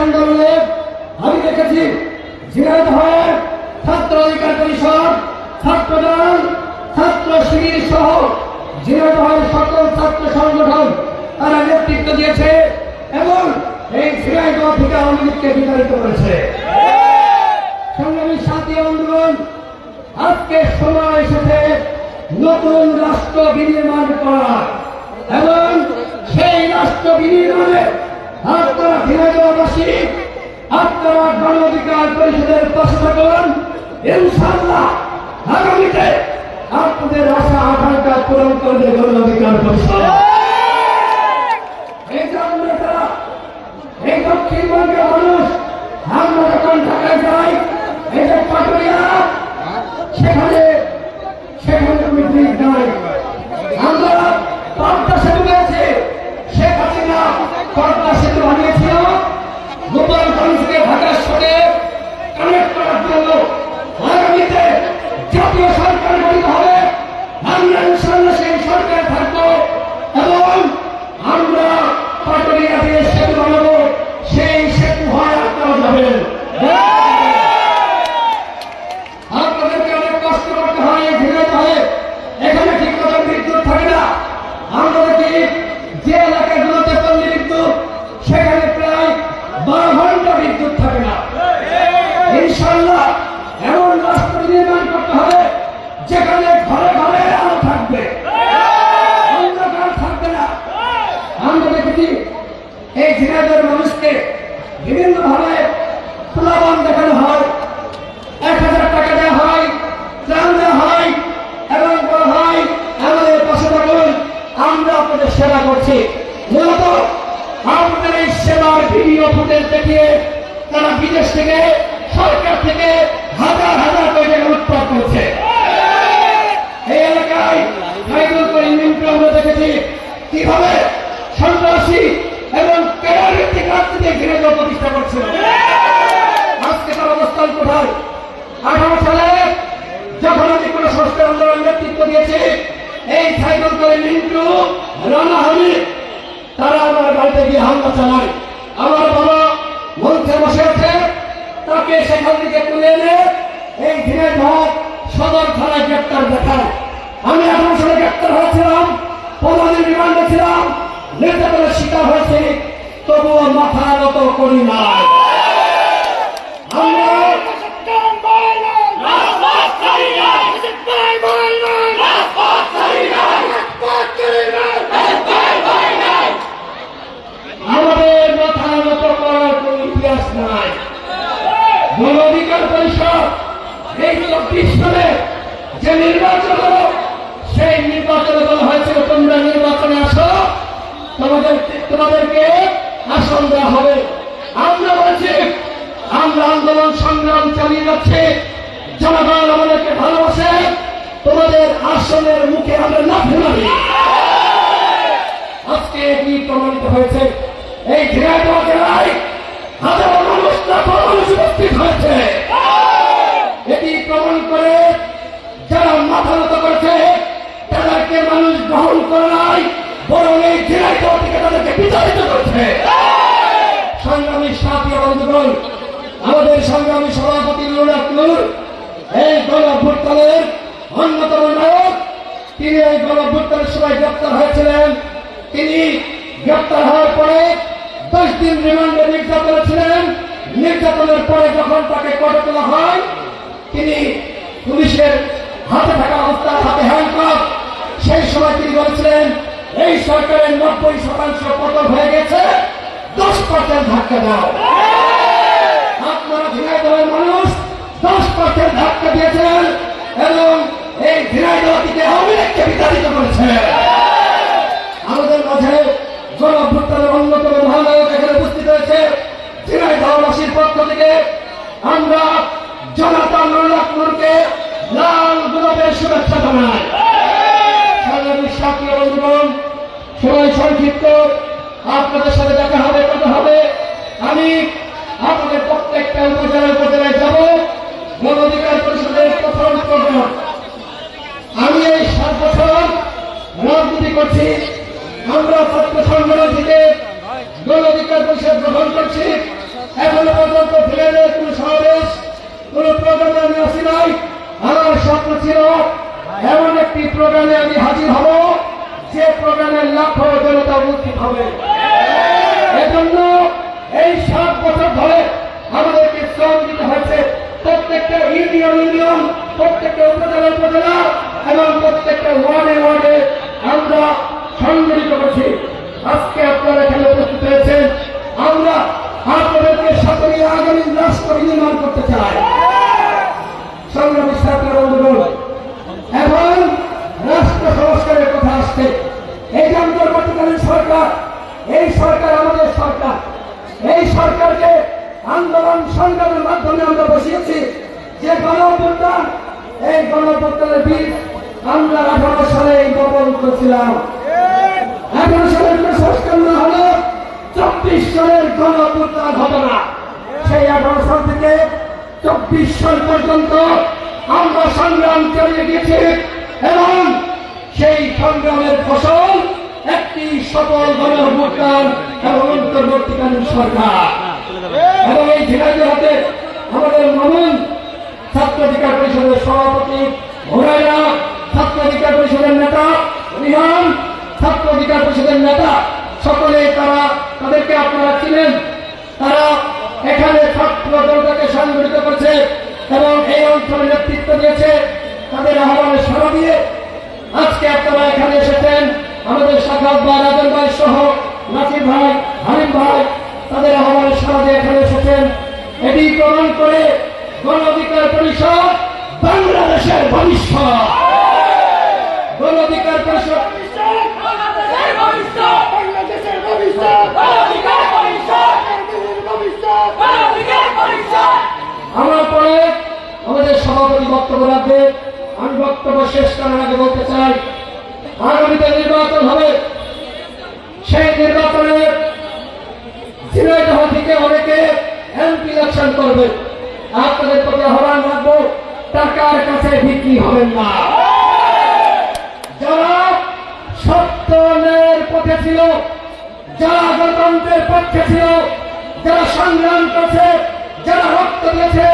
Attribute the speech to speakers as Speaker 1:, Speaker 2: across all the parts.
Speaker 1: আন্দোলনে আমি দেখেছি ঝিনাইদহের ছাত্র অধিকার পরিষদ, ছাত্রদল, ছাত্র শিবির সহ ঝিনাইদহের সকল ছাত্র সংগঠন তারা নেতৃত্ব দিয়েছে এবং এই ঝিনাইদহ থেকে আওয়ামী লীগকে বিতাড়িত করেছে। সংগ্রামী সাথী বন্ধুগণ, আজকে সময় এসেছে নতুন রাষ্ট্র বিনির্মাণ করা এবং সেই রাষ্ট্র বিনির্মাণে আপনারা ঝিনাইদহবাসী, আপনারা গণ অধিকার পরিষদের পাশে থাকুন। ইনশাআল্লাহ আগামীতে আপনাদের আশা আকাঙ্ক্ষা পূরণ করবে গণ অধিকার পরিষদ। এই যে আমরা যারা এই দক্ষিণবঙ্গের মানুষ, আমরা যখন ঢাকায় যাই, এই যে পাটুরিয়া, সেখানে মিছিল নাই। আমরা পদ্মা সেতু পেয়েছি, শেখ হাসিনা পদ্মা সেতু বানিয়েছিল গোপালগঞ্জকে ঢাকার সাথে কানেক্ট করার জন্য। আগামীতে জাতীয় সরকার গঠিত হবে, আমরা ইনশাআল্লাহ সেই সরকার থাকবো এবং আমরা পাটুরিয়া দিয়ে সেতু বানাবো, সেই সেতু হয় আপনারা যাবেন। আপনাদেরকে অনেক কষ্ট করতে হয়, ঘিরাতে হয়, এখানে ঠিক মতো বিদ্যুৎ থাকে না। আমরা দেখি যে এলাকাগুলোতে পল্লী বিদ্যুৎ, সেখানে প্রায় 12 ঘন্টা বিদ্যুৎ থাকে না। ইনশাআল্লাহ এমন রাষ্ট্র নির্মাণ করতে হবে যেখানে ঘরে ঘরে আলো থাকবে, অন্ধকার থাকবে না। আমরা দেখেছি এই ঝিনাইদহের মানুষকে বিভিন্ন ভাবে প্রলোভন দেখানো হয়, 1000 টাকা দেওয়া হয়, ত্রাণ দেওয়া হয় এবং বলা হয় আমাদের পাশে থাকুন, আমরা আপনাদের সেবা করছি। মূলত আপনাদের এই সেবার ভিডিও ফুটেজ দেখিয়ে তারা বিদেশ থেকে, সরকার থেকে হাজার হাজার কোটি টাকা লুটপাট করছে। এই এলাকায় সাইদুল করিম মিন্টু আমরা দেখেছি কিভাবে সন্ত্রাসী এবং ক্যাডারভিত্তিক রাজনীতি ঘিরে প্রতিষ্ঠা করছিল। আজকে তার অবস্থান কোথায়? 18 সালে যখন আমি কোন সংস্কার আন্দোলন নেতৃত্ব দিয়েছি, এই সাইদুল করিম মিন্টু, রানা হামিদ তারা আমার বাড়িতে গিয়ে হামলা চালায়। আমার বাবা মঞ্চে বসে আছে, তাকে সেখান থেকে তুলে এনে এই ঝিনাইদহ সদর থানায় গ্রেপ্তার দেখায়। আমি 18 সালে গ্রেপ্তার হয়েছিলাম, 15 দিন রিমান্ডে ছিলাম, নির্যাতনের শিকার হয়েছি, তবুও মাথা নত করি না। আমাদের মাথা নত করার কোন ইতিহাস নাই। গণ অধিকার পরিষদ এই 24 সালে যে নির্বাচন হল, সেই নির্বাচনে বলা হয়েছিল তোমরা নির্বাচনে আসো, তোমাদেরকে আসন দেওয়া হবে। আমরা বলছি আমরা আন্দোলন সংগ্রাম চালিয়ে যাচ্ছি, জনগণ আমাদেরকে ভালোবাসে, তোমাদের আসনের মুখে আমরা না ফেলাবি। আজকে কি প্রমাণিত হয়েছে? এই ঝিনাইদহ জেলায় হাজারো মানুষ, লাখো মানুষ উপস্থিত হয়েছে। এটি প্রমাণ করে যারা মাথা নত করেছে তাদেরকে মানুষ গ্রহণ করে নাই, বরং এই ঝিনাইদহ থেকে তাদেরকে বিতাড়িত করছে। সংগ্রামী সাথী বন্ধুগণ, আমাদের সংগ্রামী সভাপতি নুর এই গণঅভ্যুত্থানের অন্যতম নায়ক, তিনি এই গণঅভ্যুত্থানের সময় গ্রেপ্তার হয়েছিলেন। তিনি গ্রেপ্তার হওয়ার পরে 10 দিন রিমান্ডে নির্যাতনে ছিলেন। নির্যাতনের পরে যখন তাকে কোর্টে তোলা হয়, তিনি পুলিশের হাতে থাকা অবস্থায়, হাতে হ্যান্ডকাফ, সেই সময় তিনি বলছিলেন এই সরকারের 90% পতন হয়ে গেছে, 10% ধাক্কা দাও। আপনারা ঝিনাইদহের মানুষ 10% ধাক্কা দিয়েছেন এবং এই ঝিনাইদহ থেকে আওয়ামী লীগকে বিতাড়িত করেছে। আমাদের মাঝে গণঅভ্যুত্থানের অন্যতম মহানায়ক এখানে উপস্থিত হয়েছে। ঝিনাইদহবাসীর পক্ষ থেকে আমরা জনতা নুরকে লাল গোলাপের শুভেচ্ছা জানাই। সংগ্রামী সাথী বন্ধুগণ, সময় সংক্ষিপ্ত, আপনাদের সাথে দেখা হবে, কথা হবে। আমি আপনাদের প্রত্যেকটা উপজেলায় যাব, গণ অধিকার পরিষদের প্রথম প্রোগ্রাম। আমি এই 7 বছর রাজনীতি করছি, আমরা ছাত্র সংগঠন থেকে গণ অধিকার পরিষদ গ্রহণ করছি। এখনো পর্যন্ত ঝিনাইদহে কোন সমাবেশ কোন প্রোগ্রামে আমি আসি নাই। আমার স্বপ্ন ছিল এমন একটি প্রোগ্রামে আমি হাজির হব যে প্রোগ্রামের লাখো জনতা উপস্থিত হবে। এজন্য এই 7 বছর ধরে আমাদেরকে শ্রম দিতে হয়েছে। প্রত্যেকটা ইউনিয়ন প্রত্যেকটা উপজেলা এবং প্রত্যেকটা ওয়ার্ডে আমরা সংগঠিত করছি। আজকে আপনারা এখানে উপস্থিত হয়েছেন, আমরা আপনাদেরকে সাথে নিয়ে আগামী রাষ্ট্র নির্মাণ করতে চাই। সংগ্রামী ছাত্র বন্ধুগণ, এখন রাষ্ট্র সংস্কারের কথা আসছে। এই যে অন্তর্বর্তীকালীন সরকার, এই সরকার আমাদের সরকার। এই সরকারকে আন্দোলন সংগ্রামের মাধ্যমে আমরা বসিয়েছি। যে গণঅভ্যুত্থান, এই গণঅভ্যুত্থানের বীজ আমরা 18 সালে এই বপন করেছিলাম। 18 সালের সংস্কার না হলে 24 সালের গণঅভ্যুত্থান হবে না। সেই 18 সাল থেকে 24 সাল পর্যন্ত আমরা সংগ্রাম চালিয়ে গিয়েছি এবং সেই সংগ্রামের ফসল একটি সফল গণঅভ্যুত্থান এবং অন্তর্বর্তীকালীন সরকার। এবং এই ঝিনাইদহে আমাদের মামুন ছাত্র অধিকার পরিষদের সভাপতি, ঘোরাইরা ছাত্র অধিকার পরিষদের নেতা, রিহান ছাত্র অধিকার পরিষদের নেতা, সকলে তাদেরকে আপনারা চিনেন। তারা এখানে ছাত্র জনতাকে সংগঠিত করছে এবং এই অঞ্চলের নেতৃত্ব দিয়েছে। তাদের আহ্বানে সাড়া দিয়ে আজকে আপনারা এখানে এসেছেন। আমাদের সাখাত ভাই, রাজন ভাই সহ নাসির ভাই, হালিম ভাই তাদের আহ্বানে সাড়া দিয়ে এখানে এসেছেন। এটি প্রমাণ করে গণ অধিকার পরিষদ বাংলাদেশের ভবিষ্যৎ। গণ অধিকার পরিষদ আমার পরে আমাদের সভাপতি বক্তব্য রাখবে। আমি বক্তব্য শেষ করার আগে বলতে চাই, আগামীতে নির্বাচন হবে। সেই নির্বাচনে ঝিনাইদহ থেকে অনেকে এমপি ইলেকশন করবে। আপনাদের প্রতি আহ্বান রাখবো, টাকার কাছে বিক্রি হবেন না। যারা সত্য ন্যায়ের পথে ছিল, যারা গণতন্ত্রের পক্ষে ছিল, যারা সংগ্রাম করছে, যারা রক্ত দিয়েছে,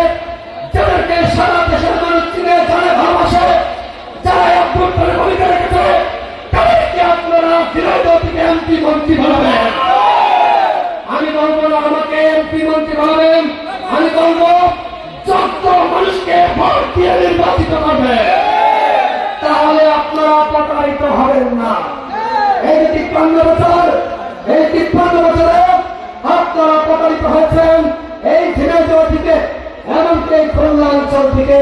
Speaker 1: যাদেরকে সারা দেশের মানুষ চিনে, যারা ভালোবাসে, যারা অভ্যন্তরে ভূমিকা রেখেছে, তাদেরকে আপনারা ঝিনাইদহ থেকে এমপি মন্ত্রী বানাবেন। আমি বলবো না আমাকে এমপি মন্ত্রী বানাবেন, আমি বলবো যত মানুষকে ভোট দিয়ে নির্বাচিত করবে, তাহলে আপনারা প্রতারিত হবেন না। এই 53 বছর, এই 53 বছরে আপনারা প্রতারিত হয়েছেন। এই ঝিনাইদহ থেকে এমনকি এই খুলনা অঞ্চল থেকে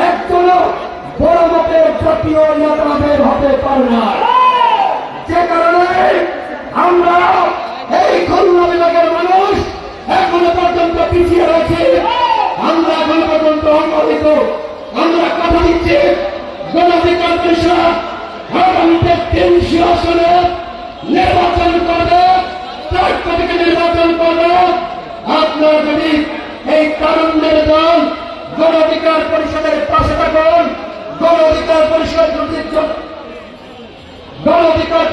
Speaker 1: একজনও বড় মতের জাতীয় নেতা বের হতে পারে না। যে কারণে আমরা এই খুলনা বিভাগের মানুষ এখনো পর্যন্ত পিছিয়ে রয়েছে। আমরা এখনো পর্যন্ত অঙ্গীত, আমরা কথা দিচ্ছি গণ অধিকার পরিষদ আগামীতে 300 আসনে নির্বাচন করবে, 4 কোটিকে নির্বাচন করবে। আপনারা যদি এই কারণের দল গণ অধিকার পরিষদের পাশে থাকুন, গণ অধিকার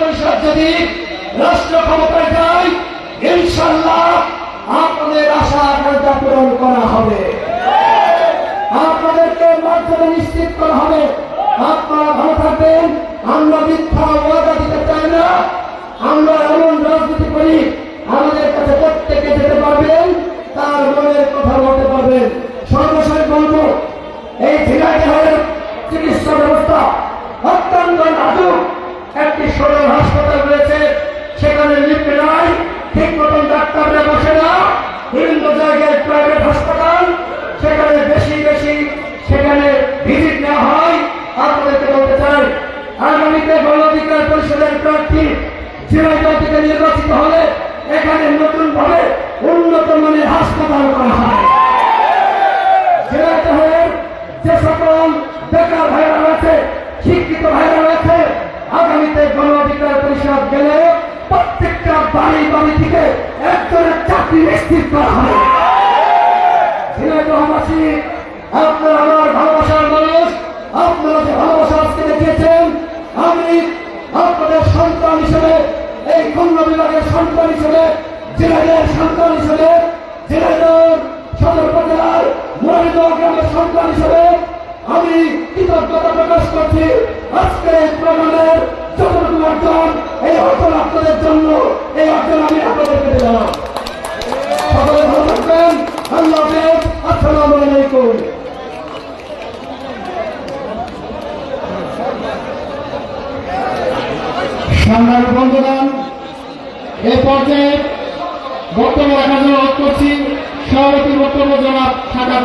Speaker 1: পরিষদ যদি রাষ্ট্র ক্ষমতায় যায়, ইনশাআল্লাহ আপনাদের আশা আকাঙ্ক্ষা পূরণ করা হবে, আপনাদেরকে মর্যাদা নিশ্চিত করা হবে। আপনারা ভালো থাকবেন। আমরা মিথ্যা ওয়াদা দিতে চাই না। আমরা এমন রাজনীতি করি, আমাদের কাছে প্রত্যেকে যেতে পারবেন, তার মনের কথা বলতে পারবেন। সর্বশেষ বলবো, এই ঝিনাইদহের চিকিৎসা ব্যবস্থা অত্যন্ত নাজুক। একটি সদর হাসপাতাল রয়েছে, সেখানে লিফট নাই, ঠিক মতন ডাক্তাররা বসে না। বিভিন্ন জায়গায় প্রাইভেট হাসপাতাল, সেখানে বেশি সেখানে ভিজিট নেওয়া হয়। আপনাদেরকে বলতে চাই, আগামীতে গণ অধিকার পরিষদের প্রার্থী ঝিনাইদহ থেকে নির্বাচিত হলে এখানে নতুন ভাবে উন্নত মানের হাসপাতাল করা হয়। ঝিনাইদহের যে সকল বেকার ভাইরা রয়েছে, শিক্ষিত ভাইরা রয়েছে, আগামীতে গণ অধিকার পরিষদ গেলে প্রত্যেকটা বাড়ি থেকে একজনের চাকরি নিশ্চিত করা হবে। ঝিনাইদহবাসী, আপনারা আমার ভালোবাসার মানুষ, আপনারা যে ভালোবাসা আজকে দেখিয়েছেন, আমি আপনাদের সন্তান হিসেবে, এই খুলনা বিভাগের সন্তান হিসেবে, ঝিনাইদহের সন্তান হিসেবে ঝিনাইদহ সদর উপজেলার মুরারিদহ গ্রামের সন্তান হিসেবে আমি কৃতজ্ঞতা প্রকাশ করছি। আজকে এই প্রোগ্রামের যতটুকু অর্জন, এই অর্জন আপনাদের জন্য, এই অর্জন আমি আপনাদেরকে দিলাম। সকলে ভালো থাকবেন। আল্লাহ হাফেজ। আসসালামু আলাইকুম।
Speaker 2: সংগ্রামী বন্ধুগণ, এই পর্যায়ে বক্তব্য রাখার জন্য অনুরোধ করছি সভাপতির বক্তব্য জনাব শাখা